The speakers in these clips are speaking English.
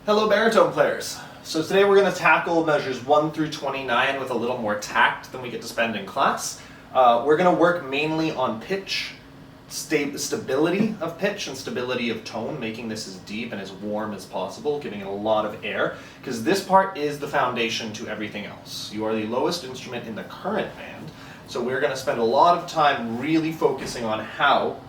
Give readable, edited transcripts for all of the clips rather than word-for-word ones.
Hello baritone players. So today we're going to tackle measures 1 through 29 with a little more tact than we get to spend in class. We're going to work mainly on pitch, stability of pitch and stability of tone, making this as deep and as warm as possible, giving it a lot of air, because this part is the foundation to everything else. You are the lowest instrument in the current band, so we're going to spend a lot of time really focusing on how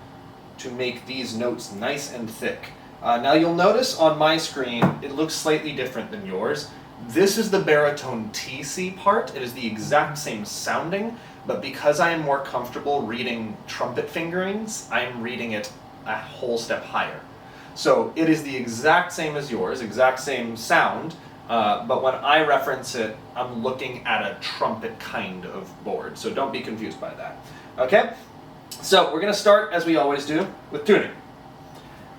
to make these notes nice and thick. Now you'll notice on my screen it looks slightly different than yours. This is the baritone TC part. It is the exact same sounding, but because I am more comfortable reading trumpet fingerings, I'm reading it a whole step higher. So it is the exact same as yours, exact same sound, but when I reference it, I'm looking at a trumpet kind of board, so don't be confused by that. Okay? So we're going to start, as we always do, with tuning.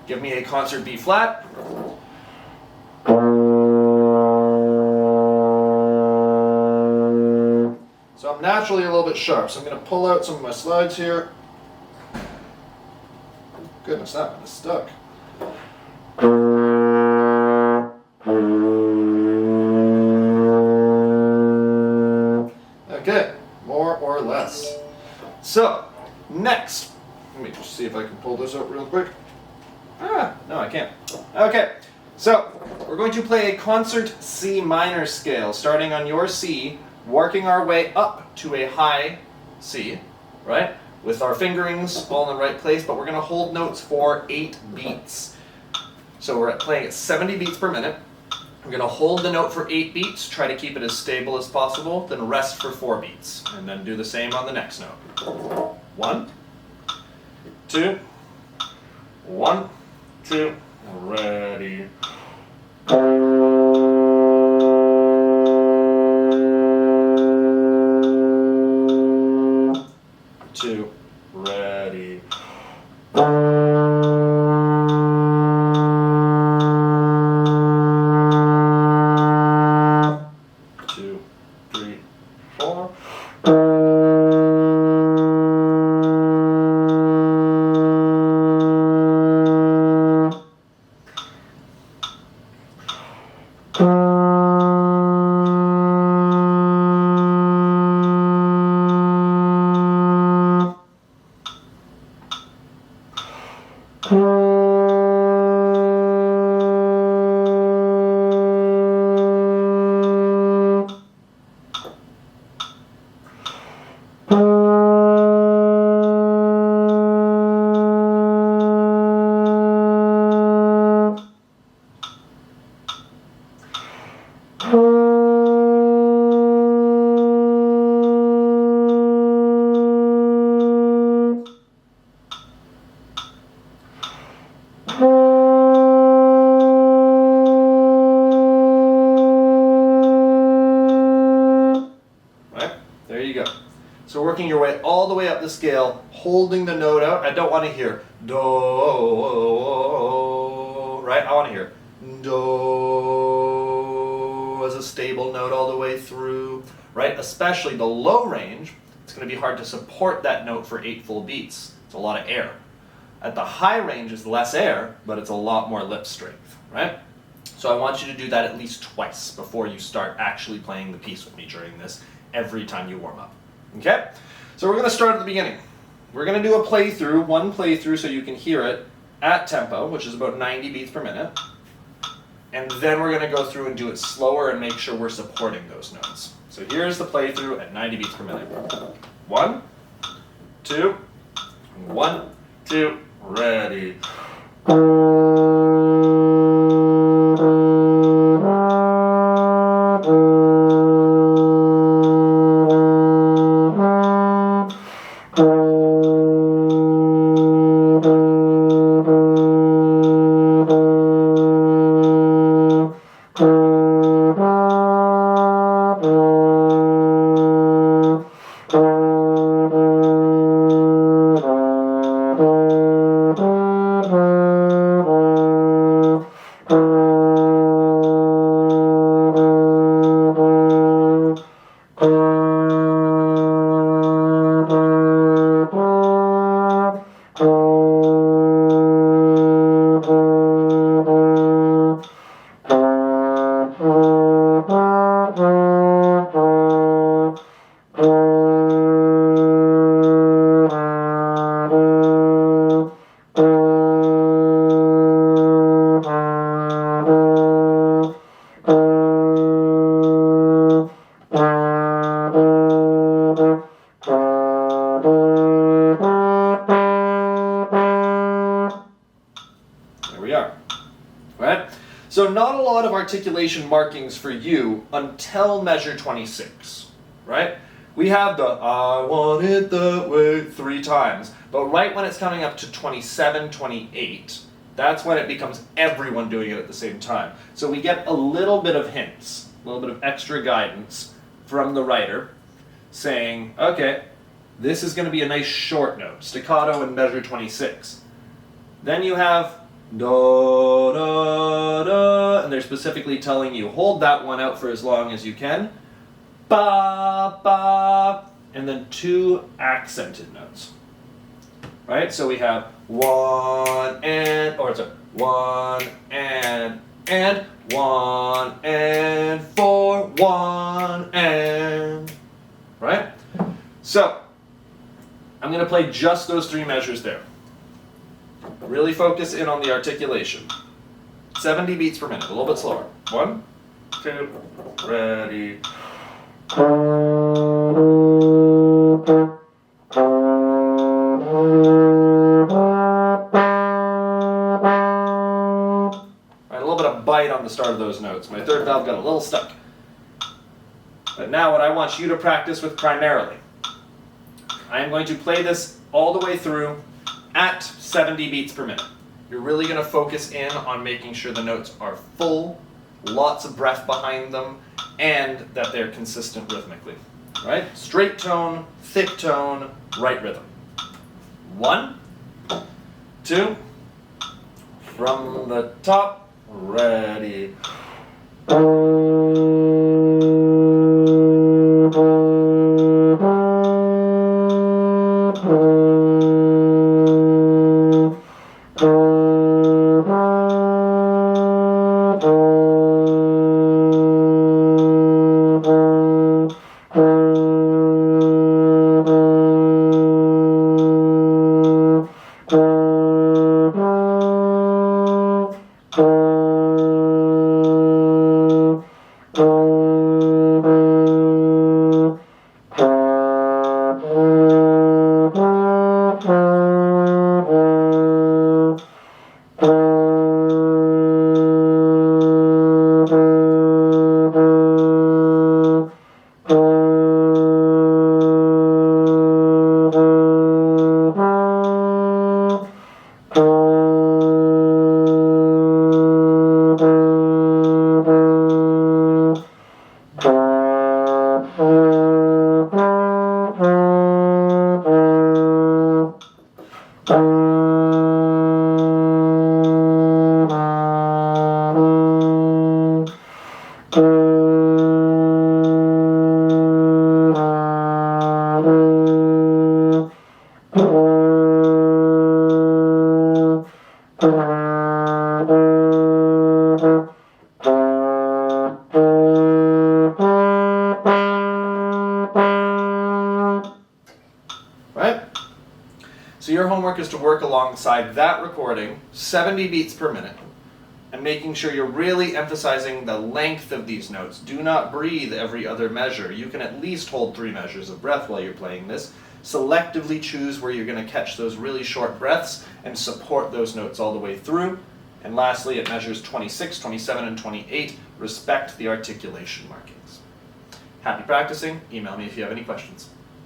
Give me a concert B flat. So I'm naturally a little bit sharp, so I'm going to pull out some of my slides here. Goodness, that one is stuck. Okay, more or less. So, next, let me just see if I can pull this out real quick. No, I can't. Okay, so we're going to play a concert C minor scale, starting on your C, working our way up to a high C, right? With our fingerings all in the right place, but we're going to hold notes for 8 beats. So we're playing at 70 beats per minute. We're going to hold the note for 8 beats, try to keep it as stable as possible, then rest for 4 beats, and then do the same on the next note. 1, 2, 1, 2, ready. Two, ready. Two, three, four. There you go. So working your way all the way up the scale, holding the note out. I don't want to hear do, right? I want to hear do as a stable note all the way through, right? Especially the low range, it's going to be hard to support that note for 8 full beats. It's a lot of air. At the high range is less air, but it's a lot more lip strength, right? So I want you to do that at least twice before you start actually playing the piece with me during this, every time you warm up. Okay? So we're going to start at the beginning. We're going to do a playthrough, one playthrough so you can hear it at tempo, which is about 90 beats per minute. And then we're going to go through and do it slower and make sure we're supporting those notes. So here's the playthrough at 90 beats per minute. 1, 2, 1, 2, ready. So not a lot of articulation markings for you until measure 26, right? We have the I want it that way 3 times, but right when it's coming up to 27, 28, that's when it becomes everyone doing it at the same time. So we get a little bit of hints, a little bit of extra guidance from the writer saying, okay, this is going to be a nice short note, staccato in measure 26. Then you have da, da, da, and they're specifically telling you, hold that one out for as long as you can. Ba, ba, and then 2 accented notes. Right? So we have 1 and, or it's a 1 and 1 and 4, 1 and, right? So, I'm going to play just those 3 measures there. Really focus in on the articulation. 70 beats per minute, a little bit slower. 1, 2, ready. Alright, a little bit of bite on the start of those notes. My third valve got a little stuck. But now what I want you to practice with primarily, I am going to play this all the way through at 70 beats per minute. You're really going to focus in on making sure the notes are full, lots of breath behind them, and that they're consistent rhythmically. Right? Straight tone, thick tone, right rhythm. 1, 2, from the top, ready. Right? So your homework is to work alongside that recording, 70 beats per minute, and making sure you're really emphasizing the length of these notes. Do not breathe every other measure. You can at least hold 3 measures of breath while you're playing this. Selectively choose where you're going to catch those really short breaths and support those notes all the way through. And lastly, at measures 26, 27, and 28, respect the articulation markings. Happy practicing. Email me if you have any questions.